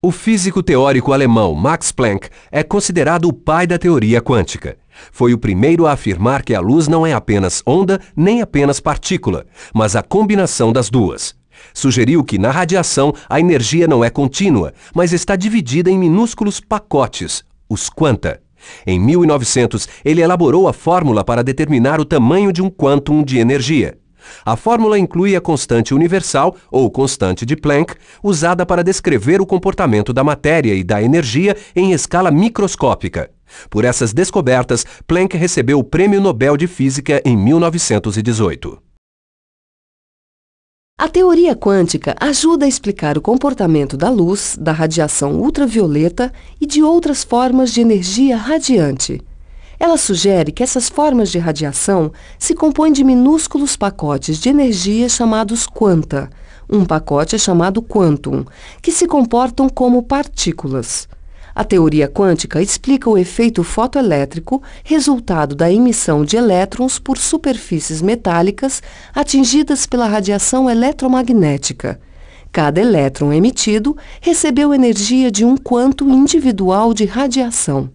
O físico teórico alemão Max Planck é considerado o pai da teoria quântica. Foi o primeiro a afirmar que a luz não é apenas onda nem apenas partícula, mas a combinação das duas. Sugeriu que na radiação a energia não é contínua, mas está dividida em minúsculos pacotes, os quanta. Em 1900, ele elaborou a fórmula para determinar o tamanho de um quantum de energia. A fórmula inclui a constante universal, ou constante de Planck, usada para descrever o comportamento da matéria e da energia em escala microscópica. Por essas descobertas, Planck recebeu o Prêmio Nobel de Física em 1918. A teoria quântica ajuda a explicar o comportamento da luz, da radiação ultravioleta e de outras formas de energia radiante. Ela sugere que essas formas de radiação se compõem de minúsculos pacotes de energia chamados quanta. Um pacote é chamado quantum, que se comportam como partículas. A teoria quântica explica o efeito fotoelétrico, resultado da emissão de elétrons por superfícies metálicas atingidas pela radiação eletromagnética. Cada elétron emitido recebeu energia de um quanto individual de radiação.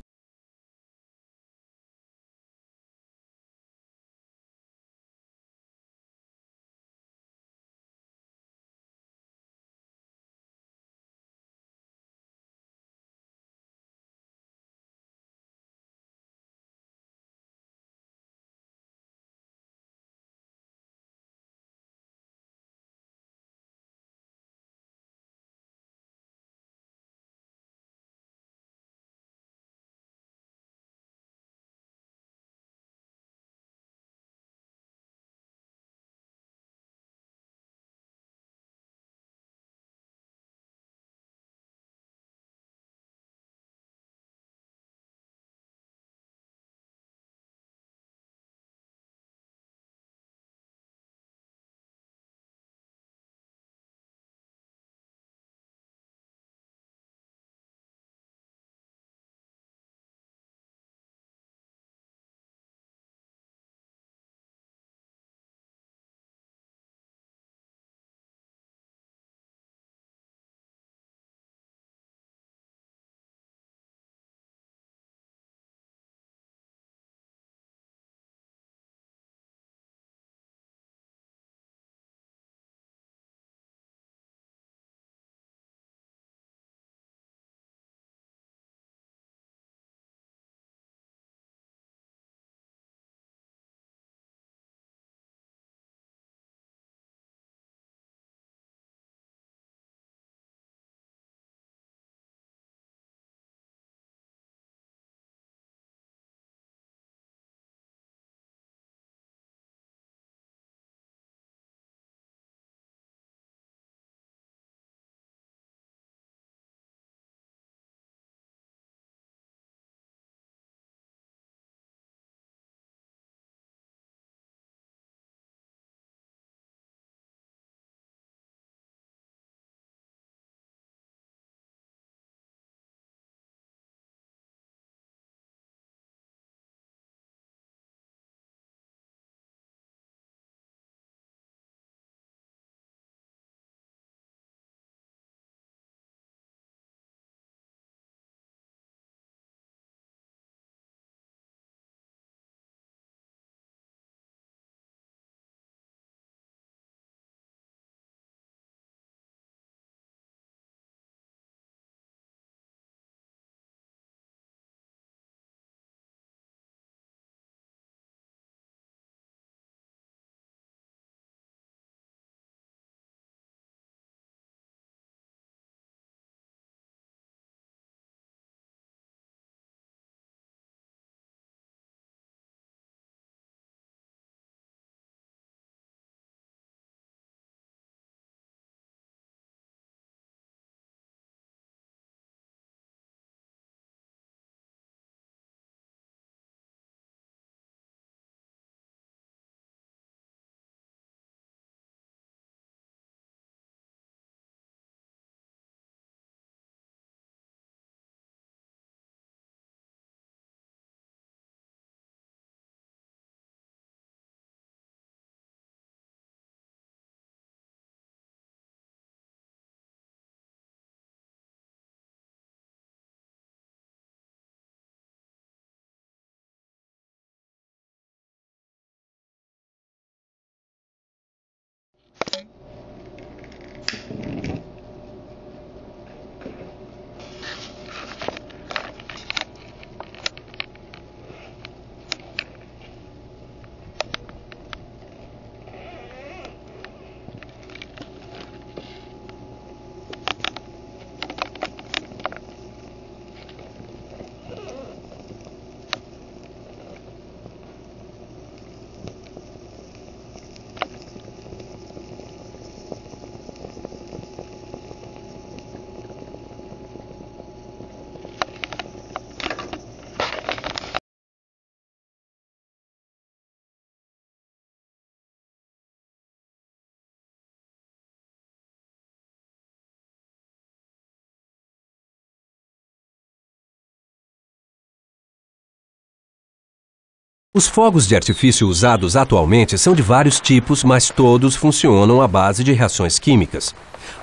Os fogos de artifício usados atualmente são de vários tipos, mas todos funcionam à base de reações químicas.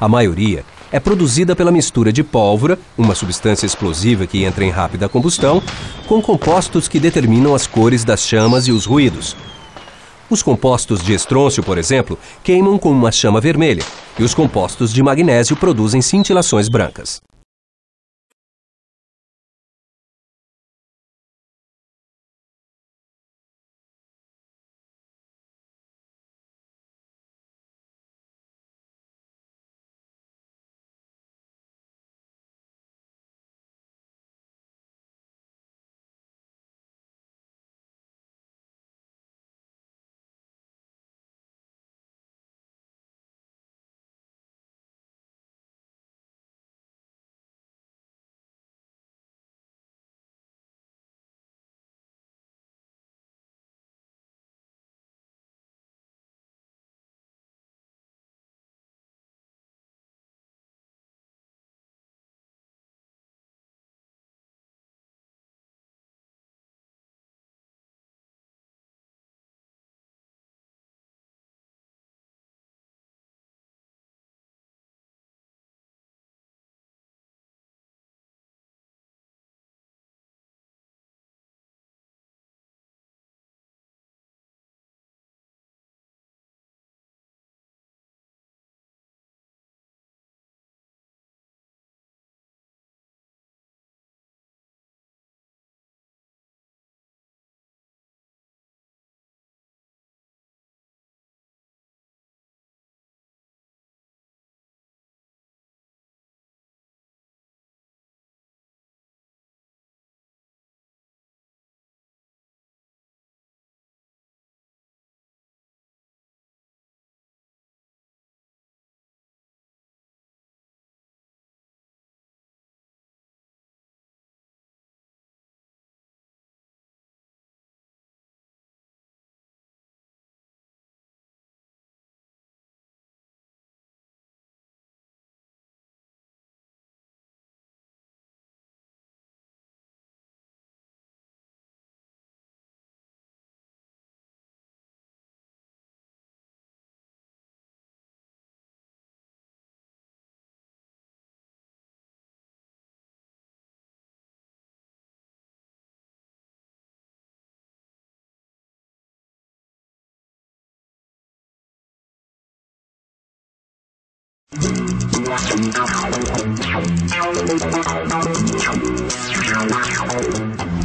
A maioria é produzida pela mistura de pólvora, uma substância explosiva que entra em rápida combustão, com compostos que determinam as cores das chamas e os ruídos. Os compostos de estrôncio, por exemplo, queimam com uma chama vermelha, e os compostos de magnésio produzem cintilações brancas.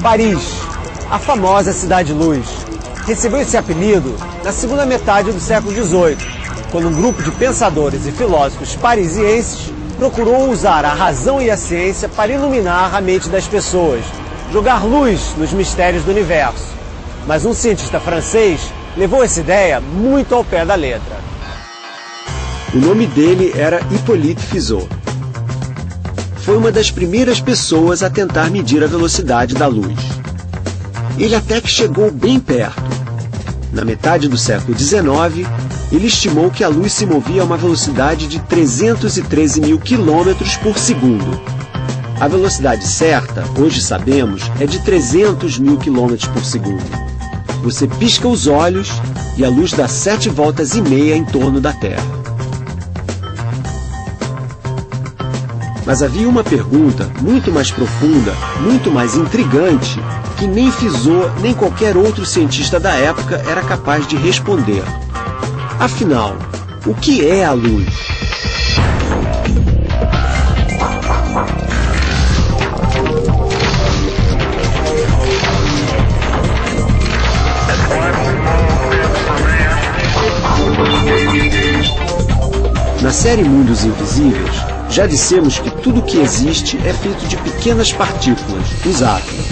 Paris, a famosa Cidade-Luz, recebeu esse apelido na segunda metade do século XVIII, quando um grupo de pensadores e filósofos parisienses procurou usar a razão e a ciência para iluminar a mente das pessoas, jogar luz nos mistérios do universo. Mas um cientista francês levou essa ideia muito ao pé da letra. O nome dele era Hippolyte Fizeau. Foi uma das primeiras pessoas a tentar medir a velocidade da luz. Ele até que chegou bem perto. Na metade do século XIX, ele estimou que a luz se movia a uma velocidade de 313 mil quilômetros por segundo. A velocidade certa, hoje sabemos, é de 300 mil quilômetros por segundo. Você pisca os olhos e a luz dá 7 voltas e meia em torno da Terra. Mas havia uma pergunta muito mais profunda, muito mais intrigante, que nem Fizeau nem qualquer outro cientista da época era capaz de responder. Afinal, o que é a luz? Na série Mundos Invisíveis, já dissemos que tudo que existe é feito de pequenas partículas, os átomos.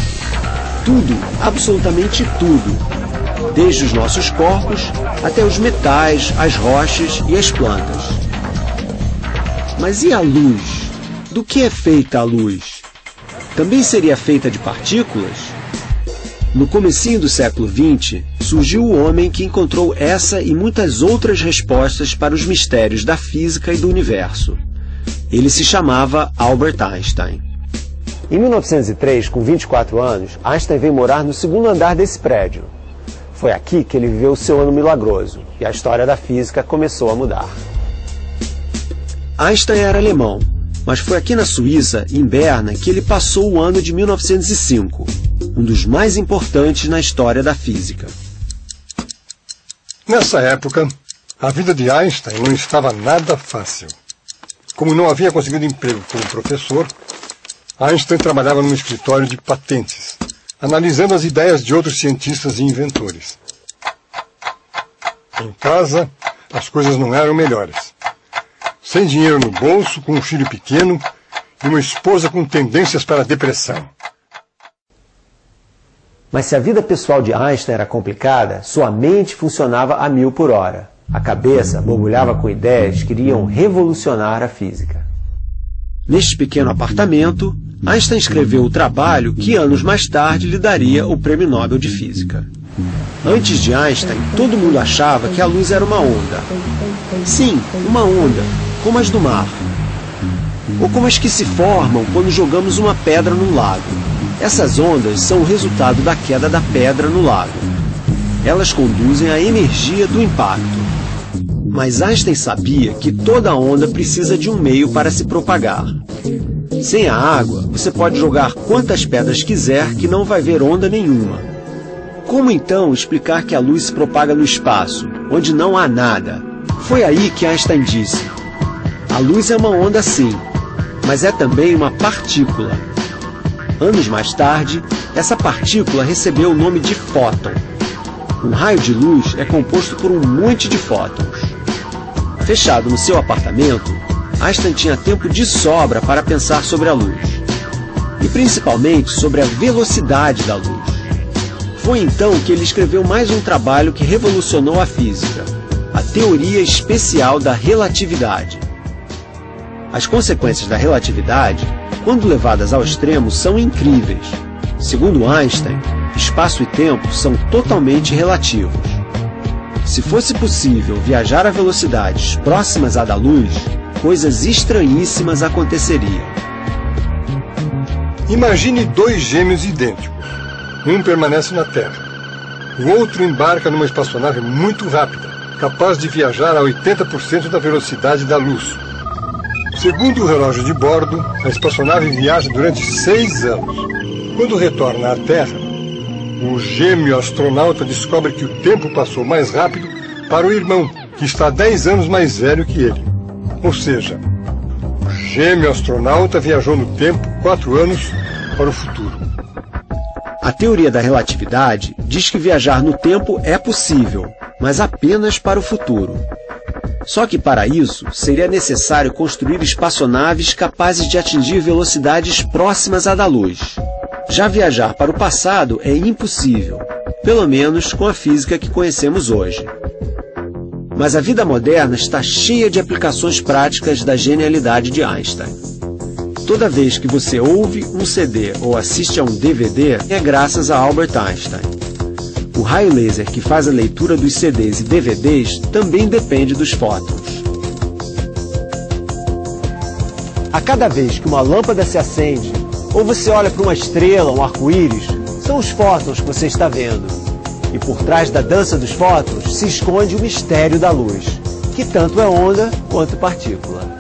Tudo, absolutamente tudo, desde os nossos corpos até os metais, as rochas e as plantas. Mas e a luz? Do que é feita a luz? Também seria feita de partículas? No comecinho do século XX, surgiu o homem que encontrou essa e muitas outras respostas para os mistérios da física e do universo. Ele se chamava Albert Einstein. Em 1903, com 24 anos, Einstein veio morar no segundo andar desse prédio. Foi aqui que ele viveu o seu ano milagroso e a história da física começou a mudar. Einstein era alemão, mas foi aqui na Suíça, em Berna, que ele passou o ano de 1905, um dos mais importantes na história da física. Nessa época, a vida de Einstein não estava nada fácil. Como não havia conseguido emprego como professor, Einstein trabalhava num escritório de patentes, analisando as ideias de outros cientistas e inventores. Em casa, as coisas não eram melhores. Sem dinheiro no bolso, com um filho pequeno e uma esposa com tendências para a depressão. Mas se a vida pessoal de Einstein era complicada, sua mente funcionava a 1000 por hora. A cabeça borbulhava com ideias que iriam revolucionar a física. Neste pequeno apartamento, Einstein escreveu o trabalho que anos mais tarde lhe daria o Prêmio Nobel de Física. Antes de Einstein, todo mundo achava que a luz era uma onda. Sim, uma onda, como as do mar. Ou como as que se formam quando jogamos uma pedra num lago. Essas ondas são o resultado da queda da pedra no lago. Elas conduzem a energia do impacto. Mas Einstein sabia que toda onda precisa de um meio para se propagar. Sem a água, você pode jogar quantas pedras quiser que não vai ver onda nenhuma. Como então explicar que a luz se propaga no espaço, onde não há nada? Foi aí que Einstein disse: a luz é uma onda sim, mas é também uma partícula. Anos mais tarde, essa partícula recebeu o nome de fóton. Um raio de luz é composto por um monte de fótons. Fechado no seu apartamento, Einstein tinha tempo de sobra para pensar sobre a luz. E principalmente sobre a velocidade da luz. Foi então que ele escreveu mais um trabalho que revolucionou a física, a teoria especial da relatividade. As consequências da relatividade, quando levadas ao extremo, são incríveis. Segundo Einstein, espaço e tempo são totalmente relativos. Se fosse possível viajar a velocidades próximas à da luz, coisas estranhíssimas aconteceriam. Imagine dois gêmeos idênticos. Um permanece na Terra. O outro embarca numa espaçonave muito rápida, capaz de viajar a 80% da velocidade da luz. Segundo o relógio de bordo, a espaçonave viaja durante 6 anos. Quando retorna à Terra, o gêmeo astronauta descobre que o tempo passou mais rápido para o irmão, que está 10 anos mais velho que ele. Ou seja, o gêmeo astronauta viajou no tempo 4 anos para o futuro. A teoria da relatividade diz que viajar no tempo é possível, mas apenas para o futuro. Só que para isso, seria necessário construir espaçonaves capazes de atingir velocidades próximas à da luz. Já viajar para o passado é impossível, pelo menos com a física que conhecemos hoje. Mas a vida moderna está cheia de aplicações práticas da genialidade de Einstein. Toda vez que você ouve um CD ou assiste a um DVD, é graças a Albert Einstein. O raio laser que faz a leitura dos CDs e DVDs também depende dos fótons. A cada vez que uma lâmpada se acende, ou você olha para uma estrela, um arco-íris, são os fótons que você está vendo. E por trás da dança dos fótons se esconde o mistério da luz, que tanto é onda quanto partícula.